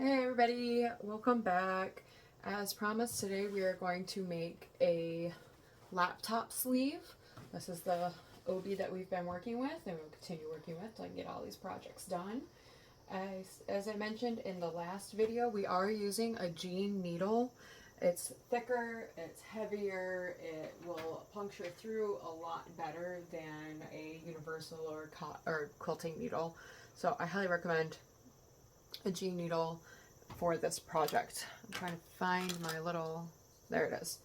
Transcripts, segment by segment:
Hey everybody, welcome back. As promised, today we are going to make a laptop sleeve. This is the Obi that we've been working with and we'll continue working with till I can get all these projects done. As I mentioned in the last video, we are using a jean needle. It's thicker, it's heavier, it will puncture through a lot better than a universal or quilting needle. So I highly recommend a jean needle for this project. I'm trying to find my little, there it is.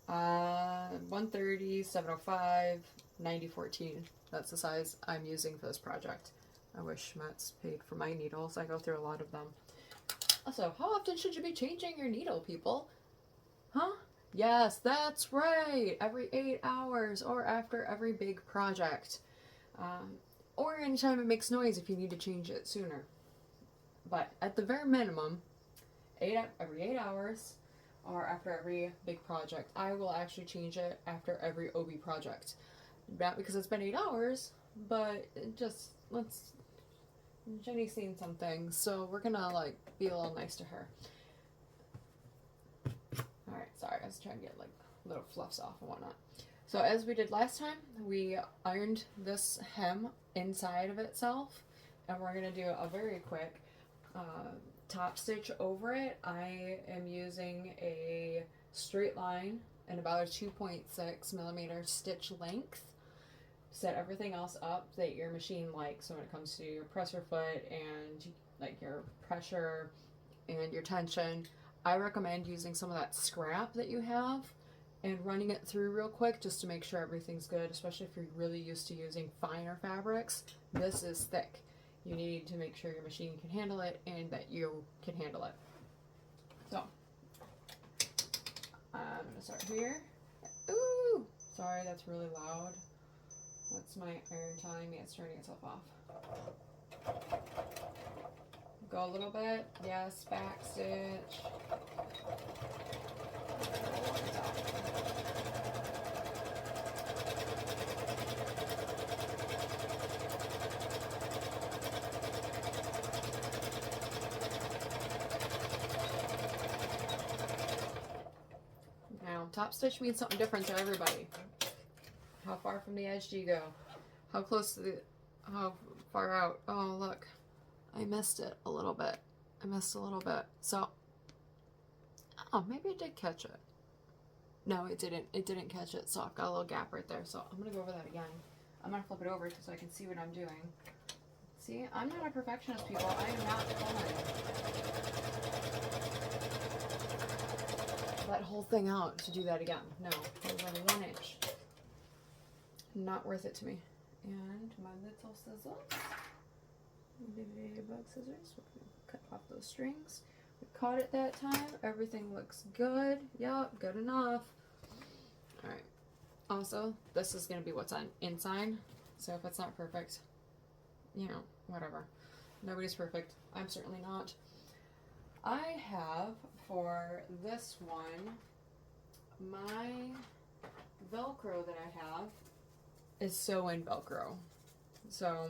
130, 705, 9014. That's the size I'm using for this project. I wish Matt's paid for my needles. I go through a lot of them. Also, how often should you be changing your needle, people? Huh? Yes, that's right. Every 8 hours or after every big project. Or anytime it makes noise if you need to change it sooner. But at the very minimum, every 8 hours or after every big project. I will actually change it after every Obi project. Not because it's been 8 hours, but Jenny's seen some things, so we're gonna be a little nice to her. Alright, sorry, I was trying to get little fluffs off and whatnot. So as we did last time, we ironed this hem inside of itself, and we're gonna do a very quick top stitch over it. I am using a straight line and about a 2.6 millimeter stitch length. Set everything else up that your machine likes. So when it comes to your presser foot and your pressure and your tension, I recommend using some of that scrap that you have and running it through real quick just to make sure everything's good, especially if you're really used to using finer fabrics. This is thick. You need to make sure your machine can handle it and that you can handle it. So, I'm going to start here. Ooh! Sorry, that's really loud. That's my iron telling me it's turning itself off. Go a little bit. Yes, back stitch. Now, top stitch means something different to everybody. How far from the edge do you go? How close to how far out? Oh, look. I missed it a little bit. So, oh, maybe it did catch it. No, it didn't. It didn't catch it, so I've got a little gap right there. So I'm going to go over that again. I'm going to flip it over so I can see what I'm doing. See, I'm not a perfectionist, people. I am not pulling that whole thing out to do that again. No, over 1 inch. Not worth it to me. And my little scissors. Bug scissors. We're going to cut off those strings. We caught it that time. Everything looks good. Yep, good enough. Alright. Also, this is going to be what's on inside. So if it's not perfect, you know, whatever. Nobody's perfect. I'm certainly not. I have, for this one, my Velcro that I have is sewn Velcro. So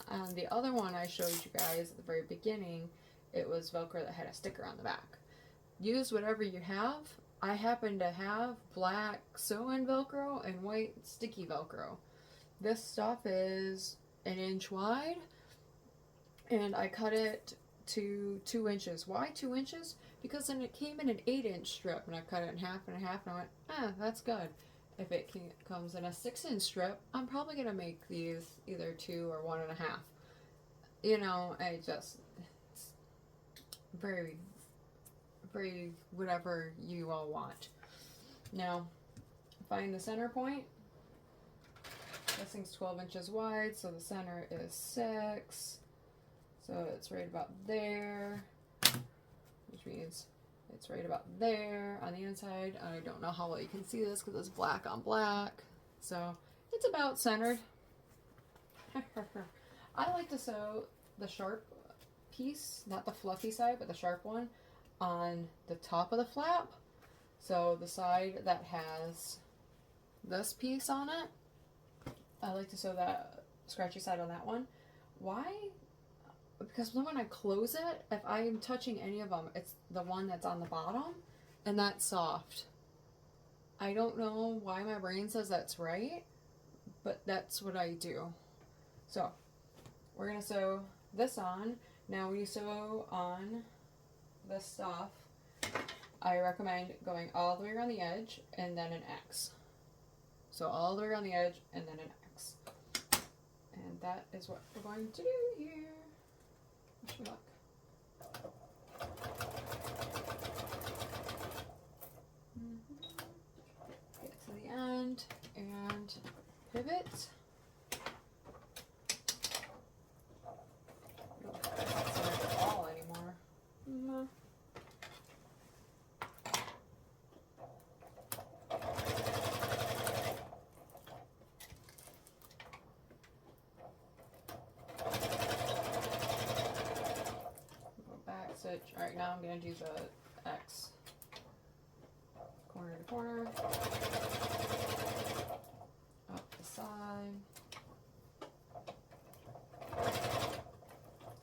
on the other one I showed you guys at the very beginning, it was Velcro that had a sticker on the back. Use whatever you have. I happen to have black sewn Velcro and white sticky Velcro. This stuff is 1 inch wide and I cut it to 2 inches. Why 2 inches? Because then it came in an 8-inch strip and I cut it in half and a half and I went, that's good. If it comes in a 6-inch strip, I'm probably going to make these either 2 or 1.5. You know, it's very, very whatever you all want. Now, find the center point. This thing's 12 inches wide, so the center is 6. So it's right about there, which means it's right about there on the inside. I don't know how well you can see this because it's black on black. So it's about centered. I like to sew the sharp piece, not the fluffy side, but the sharp one, on the top of the flap. So the side that has this piece on it, I like to sew that scratchy side on that one. Why? because then when I close it, if I'm touching any of them, it's the one that's on the bottom, and that's soft. I don't know why my brain says that's right, but that's what I do. So we're gonna sew this on. Now when you sew on this stuff, I recommend going all the way around the edge and then an X. So all the way around the edge and then an X. And that is what we're going to do here. Wish me luck. Get to the end and pivot. That's not at all anymore. No. Back stitch. Alright, now I'm going to do the X. Corner to corner. Up the side.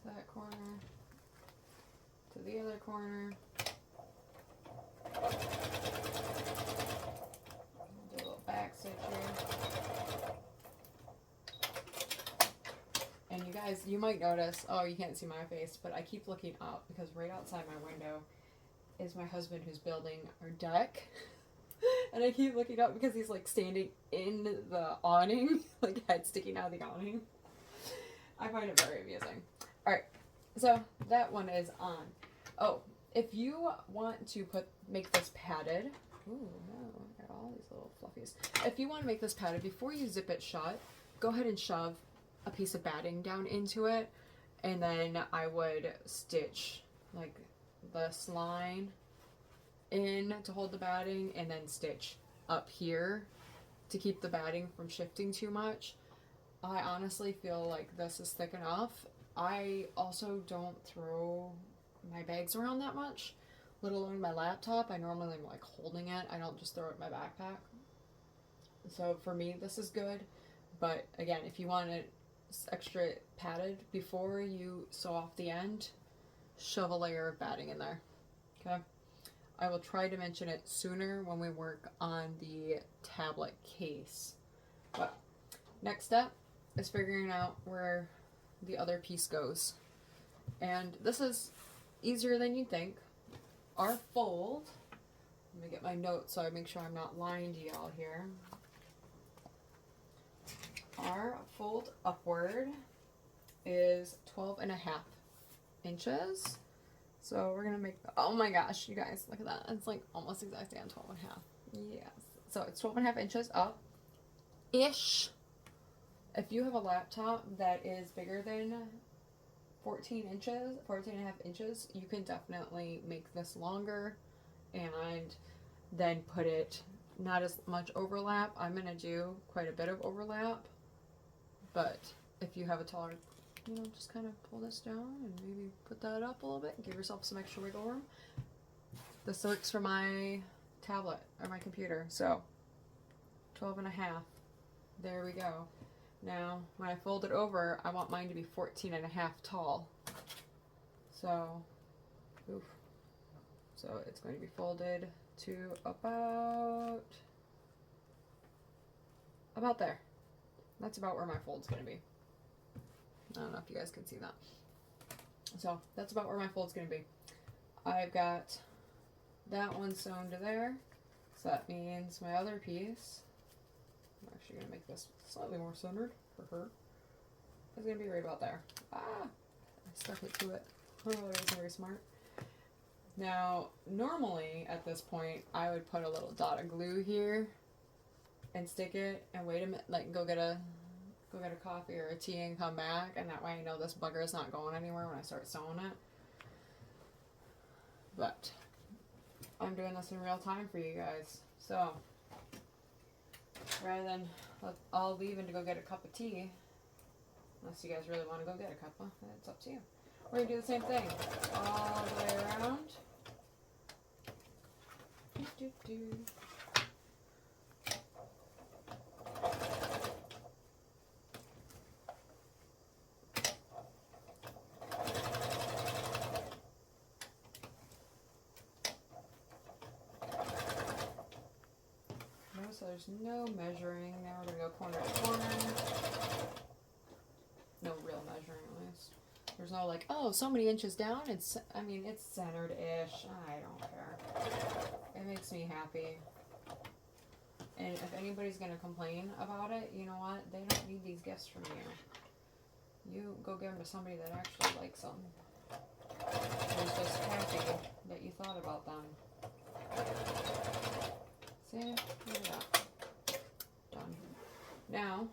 That corner. To the other corner. Do a little back stitch here. And you guys, you might notice, oh, you can't see my face, but I keep looking up because right outside my window is my husband who's building our deck. And I keep looking up because he's like standing in the awning, like head sticking out of the awning. I find it very amusing. Alright, so that one is on. Oh, if you want to make this padded, ooh, no, I got all these little fluffies. If you want to make this padded, before you zip it shut, go ahead and shove a piece of batting down into it, and then I would stitch like this line in to hold the batting, and then stitch up here to keep the batting from shifting too much. I honestly feel like this is thick enough. I also don't throw my bags around that much, let alone my laptop. I normally am like holding it. I don't just throw it in my backpack. So for me, this is good. But again, if you want it extra padded before you sew off the end, shove a layer of batting in there. Okay. I will try to mention it sooner when we work on the tablet case. But next step is figuring out where the other piece goes. And this is easier than you think. Our fold, let me get my notes so I make sure I'm not lying to y'all here. Our fold upward is 12.5 inches. So we're gonna make, oh my gosh, you guys, look at that. It's like almost exactly on 12.5. Yes. So it's 12.5 inches up ish. If you have a laptop that is bigger than 14 and a half inches, you can definitely make this longer and then put it not as much overlap. I'm gonna do quite a bit of overlap, but if you have a taller, you know, just kind of pull this down and maybe put that up a little bit and give yourself some extra wiggle room. This works for my tablet or my computer. So 12.5. There we go. Now when I fold it over, I want mine to be 14.5 tall. So, oof. So it's going to be folded to about there. That's about where my fold's going to be. I don't know if you guys can see that. So that's about where my fold's going to be. I've got that one sewn to there. So that means my other piece, I'm actually going to make this slightly more centered for her, is going to be right about there. Ah, I stuck it to it. Oh, that was very smart. Now, normally at this point, I would put a little dot of glue here and stick it and wait a minute, like go get a coffee or a tea and come back, and that way I know this bugger is not going anywhere when I start sewing it. But I'm doing this in real time for you guys, so rather than I'll leave and to go get a cup of tea, unless you guys really want to go get a cup, it's up to you. We're gonna do the same thing all the way around. so there's no measuring. Now we're gonna go corner to corner. No real measuring, at least. There's no like, oh, so many inches down. I mean, it's centered-ish. I don't care. It makes me happy. And if anybody's gonna complain about it, you know what? They don't need these gifts from you. You go give them to somebody that actually likes them. Who's just happy that you thought about them. See? Look at that. Done. Now,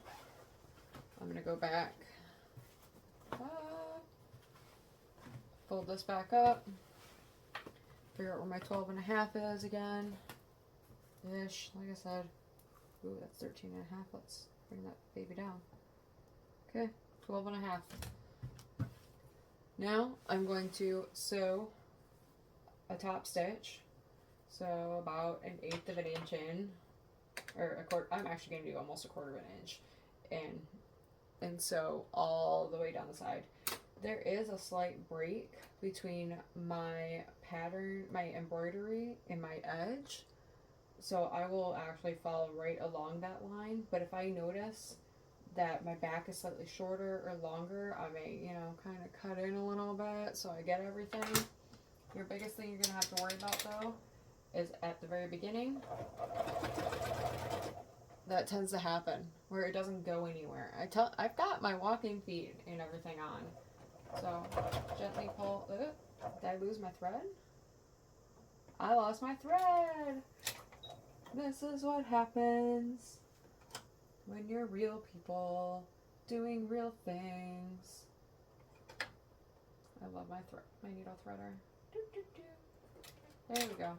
I'm gonna go back. Fold this back up. Figure out where my 12.5 is again. Ish, like I said. Ooh, that's 13.5. Let's bring that baby down. Okay, 12.5. Now I'm going to sew a top stitch. So about 1/8 of an inch in, or a quarter. I'm actually going to do almost 1/4 of an inch in, and sew all the way down the side. There is a slight break between my pattern, my embroidery, and my edge. So I will actually follow right along that line. But if I notice that my back is slightly shorter or longer, I may, you know, kind of cut in a little bit so I get everything. Your biggest thing you're going to have to worry about, though, is at the very beginning. That tends to happen, where it doesn't go anywhere. I've got my walking feet and everything on. So, gently pull. Did I lose my thread? I lost my thread! This is what happens when you're real people doing real things. I love my needle threader. There we go.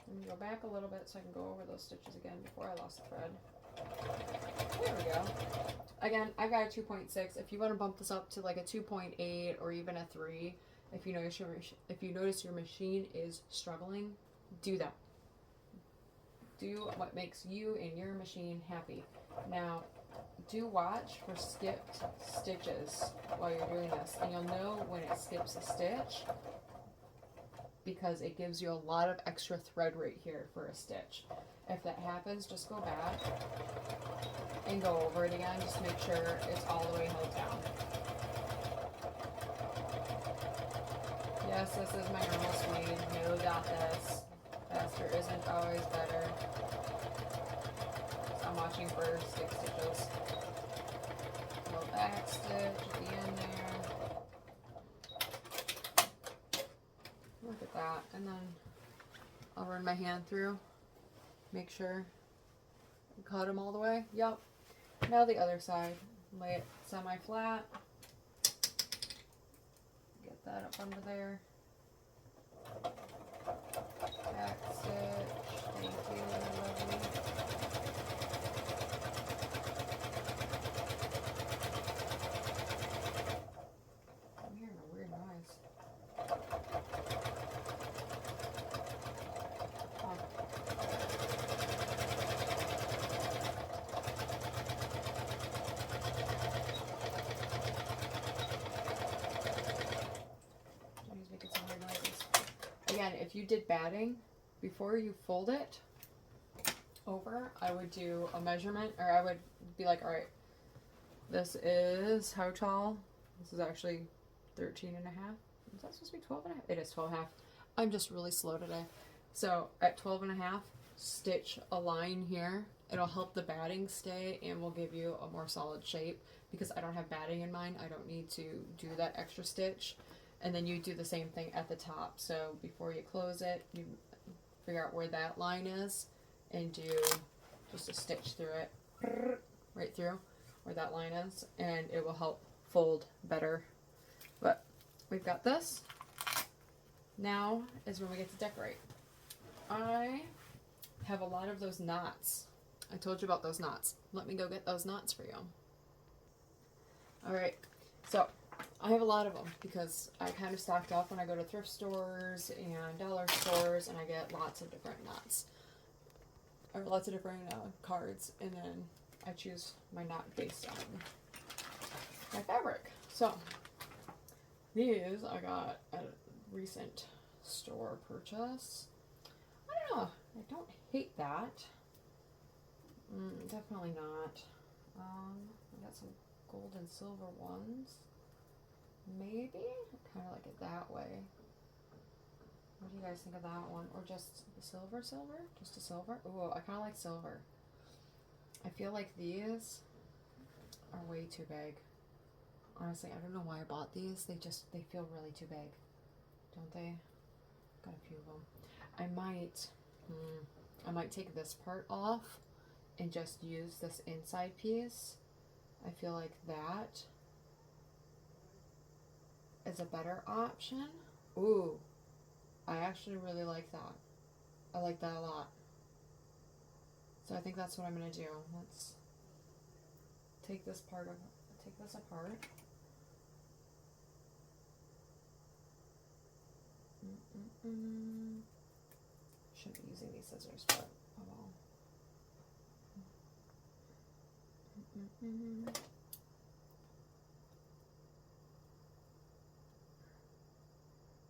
I'm going to go back a little bit so I can go over those stitches again before I lost the thread. There we go. Again, I've got a 2.6. If you want to bump this up to like a 2.8 or even a 3, if you notice your machine is struggling, do that. Do what makes you and your machine happy. Now, do watch for skipped stitches while you're doing this, and you'll know when it skips a stitch because it gives you a lot of extra thread right here for a stitch. If that happens, just go back and go over it again. Just make sure it's all the way held down. Yes, this is my normal speed. No, got this. Faster isn't always better. So I'm watching for skip stitches. Little back stitch at the end there. Look at that. And then I'll run my hand through. Make sure you cut them all the way. Yup. Now the other side. Lay it semi-flat. Get that up under there. Back stitch. Thank you, lovely. I'm hearing a weird noise. Oh. He's making some weird noises. Again, if you did batting, before you fold it over, I would do a measurement, or I would be like, all right, this is how tall? This is actually 13.5. Is that supposed to be 12.5? It is 12.5. I'm just really slow today. So at 12.5, stitch a line here. It'll help the batting stay and will give you a more solid shape. Because I don't have batting in mine, I don't need to do that extra stitch. And then you do the same thing at the top. So before you close it, you figure out where that line is and do just a stitch through it, right through where that line is, and it will help fold better. But we've got this. Now is when we get to decorate. I have a lot of those knots. I told you about those knots. Let me go get those knots for you. Alright, so I have a lot of them because I kind of stocked up when I go to thrift stores and dollar stores, and I get lots of different knots, or lots of different cards, and then I choose my knot based on my fabric. So these I got at a recent store purchase. I don't know, I don't hate that. Definitely not. We got some gold and silver ones. Maybe? Kind of like it that way. What do you guys think of that one? Or just silver? Just a silver? Ooh, I kind of like silver. I feel like these are way too big. Honestly, I don't know why I bought these. They feel really too big. Don't they? Got a few of them. I might take this part off and just use this inside piece. I feel like that is a better option. Ooh, I actually really like that. I like that a lot. So I think that's what I'm gonna do. Let's take this apart. Shouldn't be using these scissors, but oh well.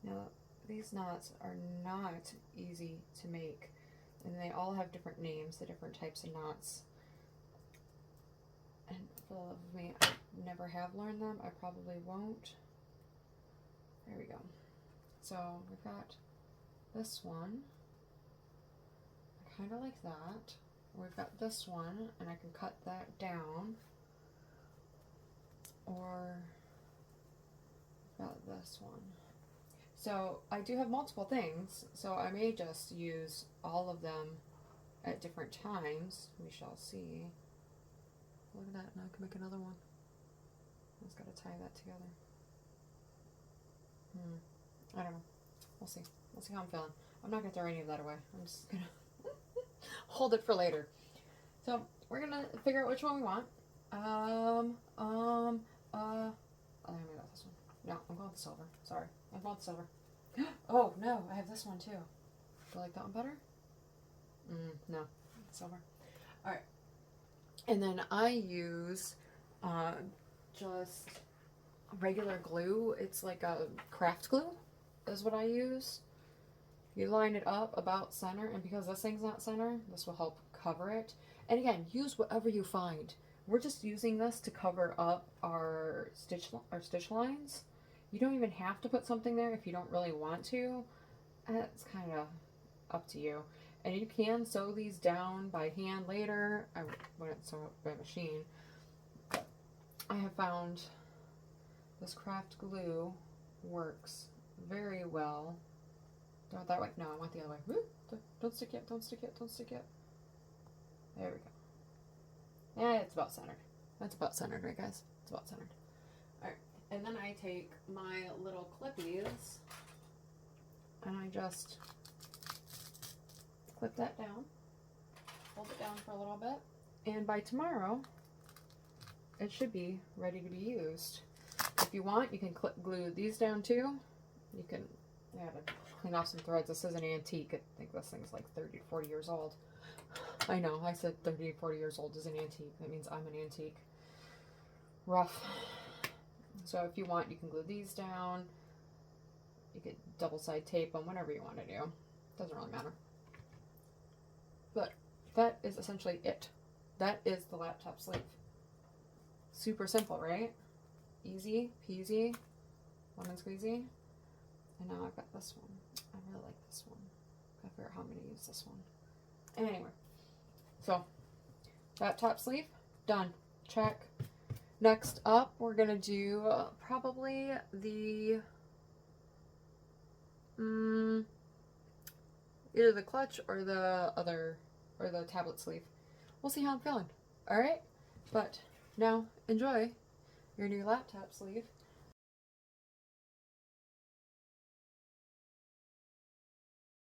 Now, these knots are not easy to make, and they all have different names, the different types of knots. And for the love of me, I never have learned them. I probably won't. There we go. So we've got this one. I kind of like that. We've got this one, and I can cut that down. Or we've got this one. So I do have multiple things, so I may just use all of them at different times. We shall see. Look at that, now I can make another one. I just gotta tie that together. I don't know. We'll see. We'll see how I'm feeling. I'm not gonna throw any of that away. I'm just gonna hold it for later. So we're gonna figure out which one we want. I got this one. No, I'm going with the silver. Sorry. I'm going with the silver. Oh, no, I have this one too. Do you like that one better? No, silver. Alright. And then I use just regular glue. It's like a craft glue is what I use. You line it up about center, and because this thing's not center, this will help cover it. And again, use whatever you find. We're just using this to cover up our stitch lines. You don't even have to put something there if you don't really want to. It's kind of up to you. And you can sew these down by hand later. I wouldn't sew it by machine. But I have found this craft glue works very well. Do I want that way? No, I want the other way. Woo! Don't stick it, don't stick it, don't stick it. There we go. Yeah, it's about centered. That's about centered, right guys? It's about centered. Alright, and then I take my little clippies and I just clip that down, hold it down for a little bit, and by tomorrow it should be ready to be used. If you want, you can glue these down too. You can, I gotta clean off some threads. This is an antique. I think this thing's like 30 to 40 years old. I know, I said 30 to 40 years old is an antique. That means I'm an antique. Rough. So if you want, you can glue these down. You could double side tape them, whatever you want to do. Doesn't really matter. But that is essentially it. That is the laptop sleeve. Super simple, right? Easy peasy, lemon squeezy. And now I've got this one. I really like this one. Gotta figure out how I'm gonna use this one. Anyway, so laptop sleeve done. Check. Next up, we're gonna do probably the either the clutch or the other, or the tablet sleeve. We'll see how I'm feeling. All right, but now enjoy your new laptop sleeve.